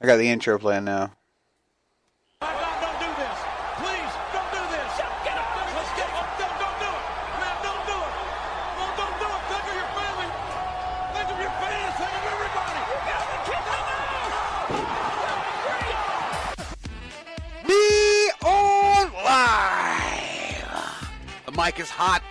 I got the intro playing now. Don't do this. Please, don't do this. Get up. Let's get up. Don't do it. Man, don't do it. No, don't do it. Think of your family. Think of your fans. Think of everybody. You got the kid. We are live. The mic is hot.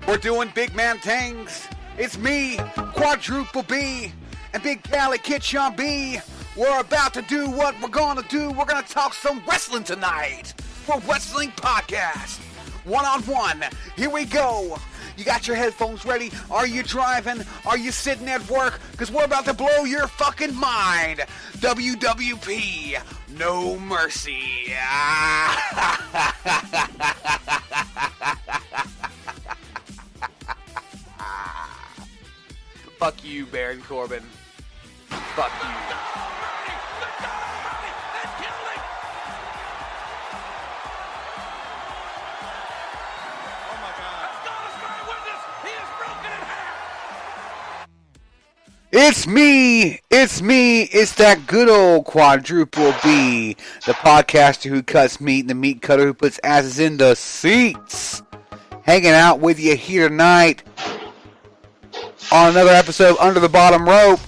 We're doing big man things. It's me, Quadruple B, and Big Cali Kid Sean B. We're about to do what we're gonna do. We're gonna talk some wrestling tonight for Wrestling Podcast. One-on-one. Here we go. You got your headphones ready? Are you driving? Are you sitting at work? Because we're about to blow your fucking mind. WWP. No mercy. Fuck you, Baron Corbin. Fuck you. It's me, it's that good old Quadruple B, the podcaster who cuts meat and the meat cutter who puts asses in the seats. Hanging out with you here tonight on another episode of Under the Bottom Rope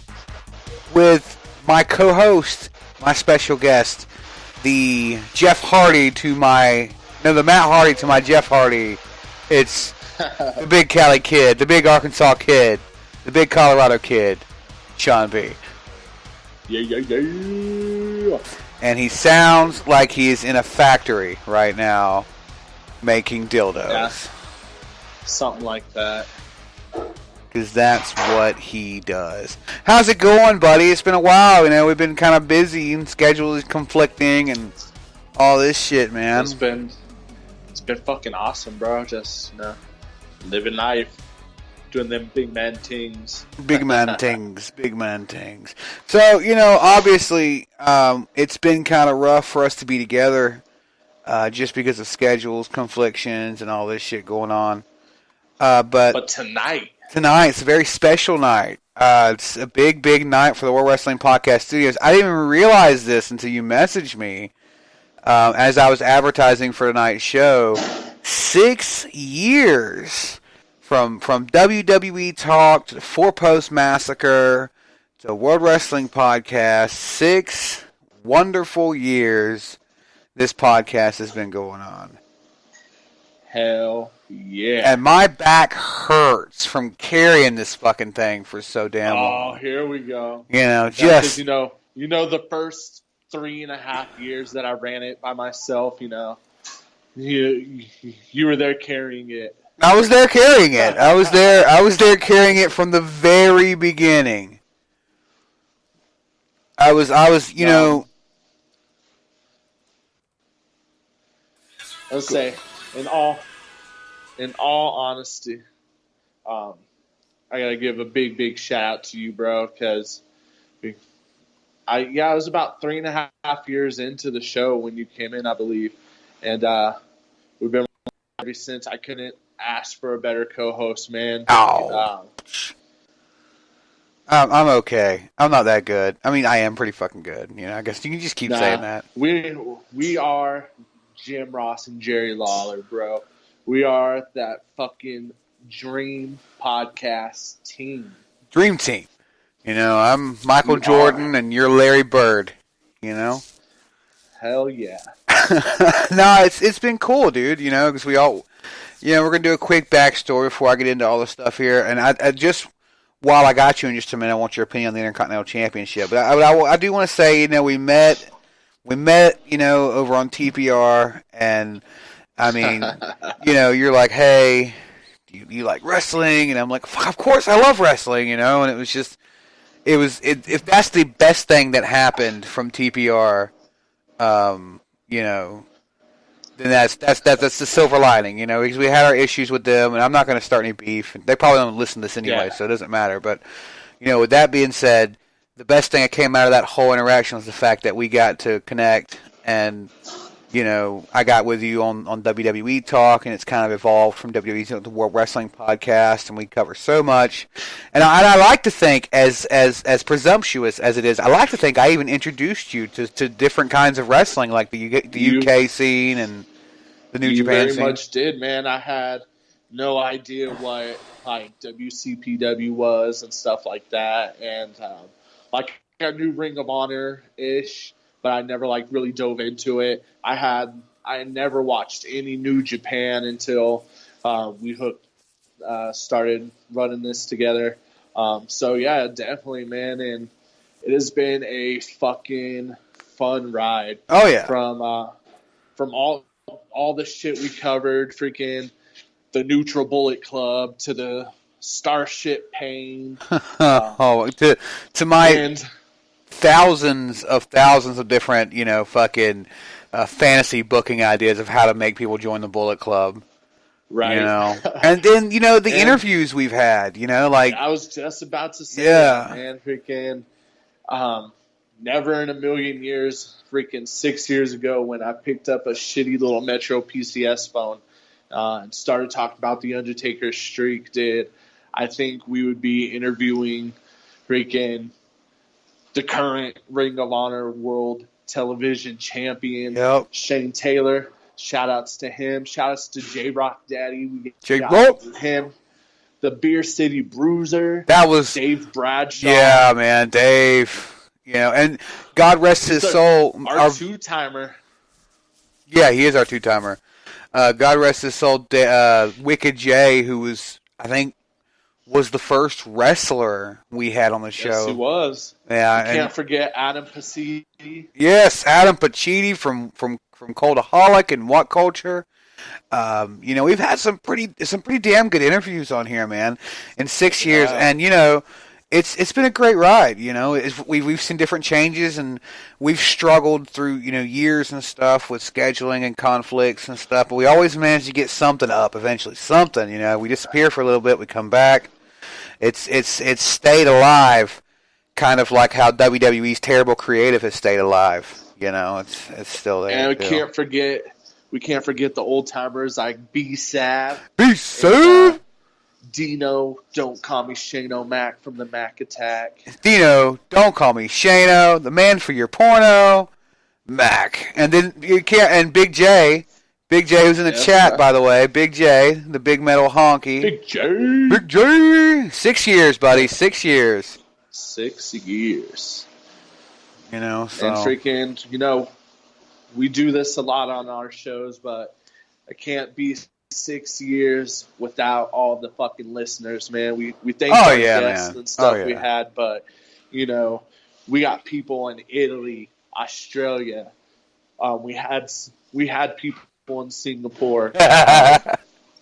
with my co-host, my special guest, the Matt Hardy to my Jeff Hardy. It's the big Cali kid, the big Arkansas kid, the big Colorado kid, Sean B. Yeah. And he sounds like he's in a factory right now making dildos. Yeah. Something like that. Because that's what he does. How's it going, buddy? It's been a while. You know, we've been kind of busy and schedule is conflicting and all this shit, man. It's been fucking awesome, bro. Just, living life. Doing them big man things. Big man things. So, obviously, it's been kind of rough for us to be together just because of schedules, conflictions, and all this shit going on. But tonight's a very special night. It's a big, big night for the World Wrestling Podcast Studios. I didn't even realize this until you messaged me as I was advertising for tonight's show. 6 years from WWE Talk to the Four Post Massacre to World Wrestling Podcast. 6 wonderful years this podcast has been going on. Hell yeah. And my back hurts from carrying this fucking thing for so damn long. Oh, here we go. Just... You know the first 3.5 years that I ran it by myself, you were there carrying it. I was there carrying it. I was there carrying it from the very beginning. I was, Let's say, in all honesty, I gotta give a big shout out to you, bro, because I was about 3.5 years into the show when you came in, I believe, and we've been ever since. I couldn't ask for a better co-host, man. Oh. I'm okay. I'm not that good. I mean, I am pretty fucking good. I guess you can just keep saying that. We are Jim Ross and Jerry Lawler, bro. We are that fucking dream podcast team. Dream team. I'm Michael Jordan and you're Larry Bird. Hell yeah. No, it's been cool, dude. Because we all, we're gonna do a quick backstory before I get into all the stuff here. And I just, while I got you in just a minute, I want your opinion on the Intercontinental Championship. But I do want to say, we met, over on TPR, and I mean, you're like, hey, do you like wrestling? And I'm like, of course, I love wrestling, and it was just, if that's the best thing that happened from TPR, then that's the silver lining, because we had our issues with them, and I'm not going to start any beef. They probably don't listen to this anyway, so it doesn't matter. But, with that being said, the best thing that came out of that whole interaction was the fact that we got to connect and you know, I got with you on WWE Talk, and it's kind of evolved from WWE to the World Wrestling Podcast, and we cover so much. And I like to think, as presumptuous as it is, I like to think I even introduced you to different kinds of wrestling, like the UK scene and the New Japan You scene. very much did, man. I had no idea what like WCPW was and stuff like that, and like I knew Ring of Honor ish, but I never like really dove into it. I never watched any New Japan until we started running this together. So yeah, definitely, man, and it has been a fucking fun ride. Oh yeah, from all the shit we covered, freaking the Neutral Bullet Club to the Starship Pain. To my thousands of different, you know, fucking fantasy booking ideas of how to make people join the Bullet Club. Right. You know, and then, you know, the interviews we've had, you know, like I was just about to say that, man, freaking never in a million years, freaking 6 years ago when I picked up a shitty little Metro PCS phone and started talking about the Undertaker's streak, did I think we would be interviewing freaking the current Ring of Honor World Television Champion, Shane Taylor. Shout-outs to him. Shout-outs to J-Rock Daddy. We got him. The Beer City Bruiser. That was Dave Bradshaw. Yeah, man, Dave. You know, and God rest his soul. Our two-timer. Yeah, he is our two-timer. God rest his soul. Wicked J, who was, I think, was the first wrestler we had on the show. Yes, he was. Yeah, can't forget Adam Pacitti. Yes, Adam Pacitti from Coldaholic and What Culture. You know, we've had some pretty damn good interviews on here, man, in 6 years, and you know, it's been a great ride. You know, we've seen different changes, and we've struggled through, you know, years and stuff with scheduling and conflicts and stuff, but we always manage to get something up eventually. Something, you know, we disappear for a little bit, we come back. It's stayed alive, kind of like how WWE's terrible creative has stayed alive. You know, it's still there. And we can't forget the old timers like B-Sav. B-Sav! Dino, don't call me Shane O'Mac from the Mac Attack. Dino, don't call me Shano, the man for your porno, Mac. And then you can't. And Big J who's in the chat, by the way. Big J, the big metal honky. Big J. 6 years, buddy. 6 years. 6 years. You know, so. And freaking, you know, we do this a lot on our shows, but I can't be 6 years without all the fucking listeners, man. We thank our guests and stuff we had, but, you know, we got people in Italy, Australia. We had people in Singapore,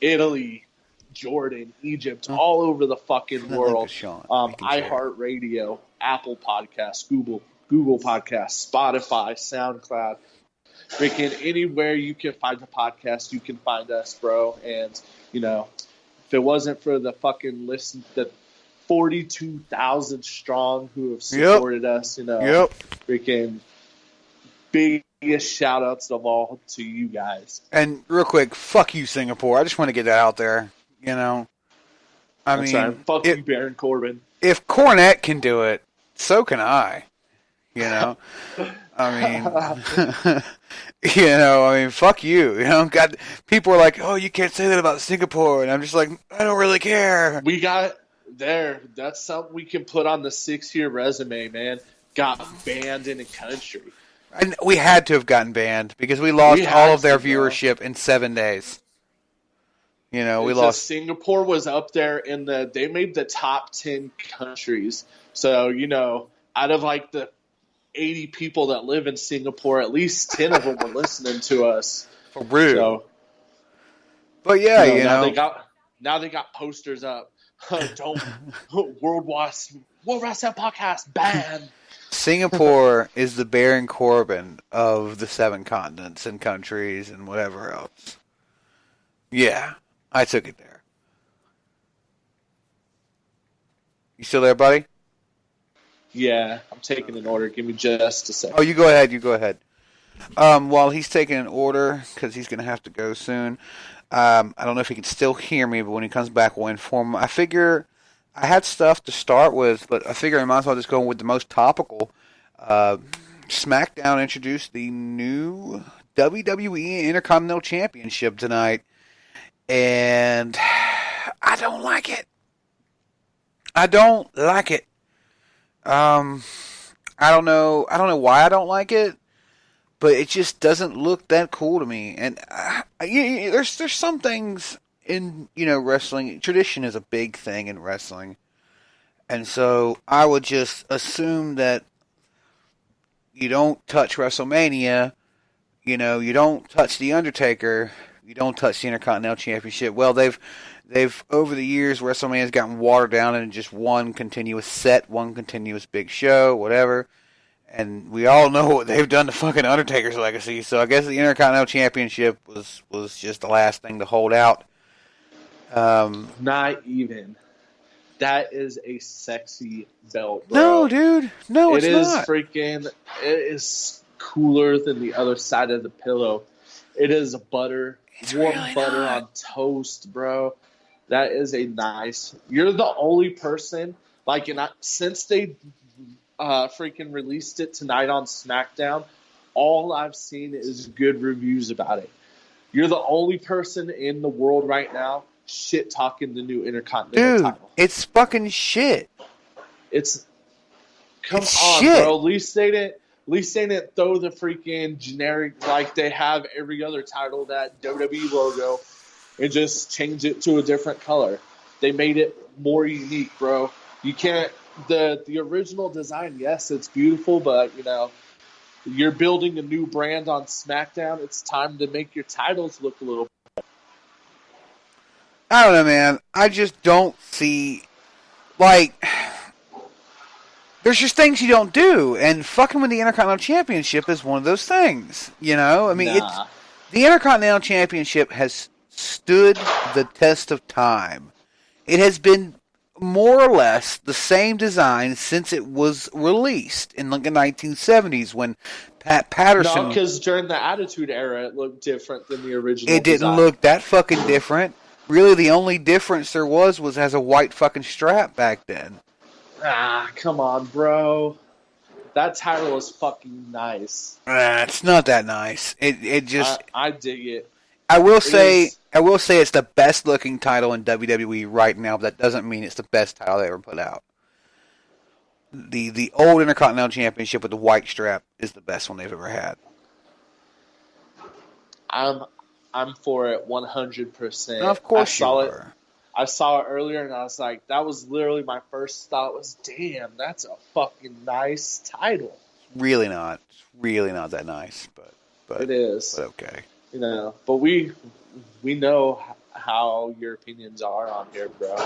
Italy, Jordan, Egypt, all over the fucking world. iHeartRadio, Apple Podcasts, Google Podcasts, Spotify, SoundCloud. Freaking anywhere you can find a podcast, you can find us, bro. And, you know, if it wasn't for the fucking listen, the 42,000 strong who have supported us, you know, freaking biggest shout outs of all to you guys. And real quick, fuck you, Singapore. I just want to get that out there, you know. Fuck you, Baron Corbin. If Cornette can do it, so can I. You know, fuck you. You know, God, people are like, oh, you can't say that about Singapore, and I'm just like, I don't really care. We got there. That's something we can put on the 6-year resume, man. Got banned in a country, and we had to have gotten banned because we lost all of their viewership in 7 days. You know, we lost. Singapore was up there they made the top 10 countries. So, you know, out of like the 80 people that live in Singapore, at least 10 of them were listening to us. For real. So, but yeah, now they got posters up. Don't World Wrestling Podcast ban. Singapore is the Baron Corbin of the 7 continents and countries and whatever else. Yeah, I took it there. You still there, buddy? Yeah, I'm taking an order. Give me just a second. Oh, you go ahead. While he's taking an order, because he's going to have to go soon, I don't know if he can still hear me, but when he comes back, we'll inform him. I figure I had stuff to start with, but I figure I might as well just go with the most topical. SmackDown introduced the new WWE Intercontinental Championship tonight, and I don't like it. I don't like it. I don't know. I don't know why I don't like it, but it just doesn't look that cool to me. And there's some things in wrestling. Tradition is a big thing in wrestling, and so I would just assume that you don't touch WrestleMania. You don't touch the Undertaker. You don't touch the Intercontinental Championship. Well, they've over the years, WrestleMania's gotten watered down into just one continuous set, one continuous big show, whatever. And we all know what they've done to fucking Undertaker's legacy. So I guess the Intercontinental Championship was just the last thing to hold out. Not even. That is a sexy belt, bro. No, dude. No, it's not. It is cooler than the other side of the pillow. It is butter. It's warm really butter not. on toast, bro. That is a nice. You're the only person, since they freaking released it tonight on SmackDown, all I've seen is good reviews about it. You're the only person in the world right now shit talking the new Intercontinental title. It's fucking shit. It's It's on, shit. bro. At least they didn't throw the freaking generic like they have every other title, that WWE logo, and just change it to a different color. They made it more unique, bro. You can't the original design, yes, it's beautiful, but you're building a new brand on SmackDown. It's time to make your titles look a little. I don't know, man. I just don't see, there's just things you don't do, and fucking with the Intercontinental Championship is one of those things. I mean, Nah. the Intercontinental Championship has stood the test of time. It has been more or less the same design since it was released in the 1970s when Pat Patterson. No, because during the Attitude Era, it looked different than the original. It didn't design. look that fucking different. Really, the only difference there was as a white fucking strap back then. Ah, come on, bro. That title is fucking nice. It's not that nice. It just. I dig it. I will say it's the best looking title in WWE right now, but that doesn't mean it's the best title they ever put out. The old Intercontinental Championship with the white strap is the best one they've ever had. I'm for it 100%. Of course you are. I saw it earlier and I was like, that was literally my first thought was, damn, that's a fucking nice title. Really not. It's really not that nice, but it is. But okay. But we know how your opinions are on here, bro.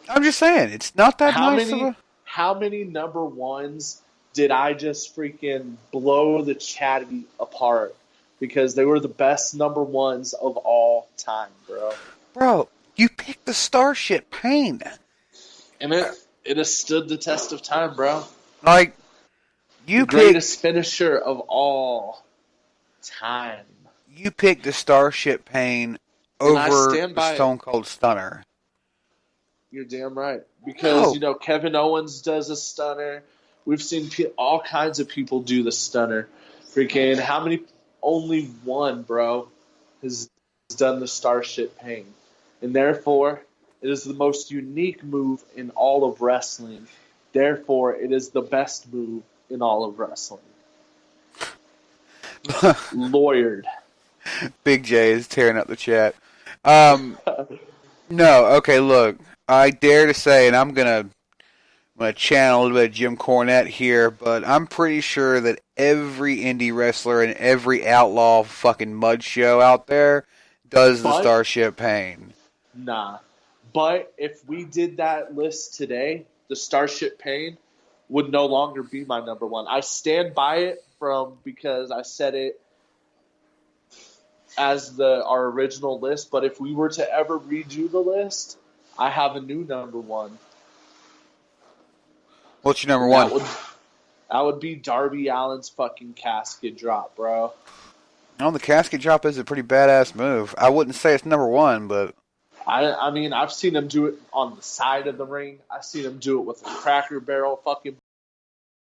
I'm just saying, it's not that nice. How many number ones did I just freaking blow the chatty apart? Because they were the best number ones of all time, bro. Bro, you picked the Starship Pain. And it has stood the test of time, bro. Like, you the greatest finisher of all time. You picked the Starship Pain over the Stone Cold Stunner. You're damn right. Because, Kevin Owens does a stunner. We've seen all kinds of people do the stunner. Freaking, how many? Only one, bro, has done the Starship Pain. And therefore, it is the most unique move in all of wrestling. Therefore, it is the best move in all of wrestling. Lawyered. Big J is tearing up the chat. No, okay, look. I dare to say, and I'm gonna channel a little bit of Jim Cornette here, but I'm pretty sure that every indie wrestler and every outlaw fucking mud show out there does the Starship Pain. Nah. But if we did that list today, the Starship Pain would no longer be my number one. I stand by it because I said it as our original list, but if we were to ever redo the list, I have a new number one. What's your number one? That would be Darby Allin's fucking casket drop, bro. Oh, the casket drop is a pretty badass move. I wouldn't say it's number one, but I mean, I've seen him do it on the side of the ring. I've seen him do it with a Cracker Barrel fucking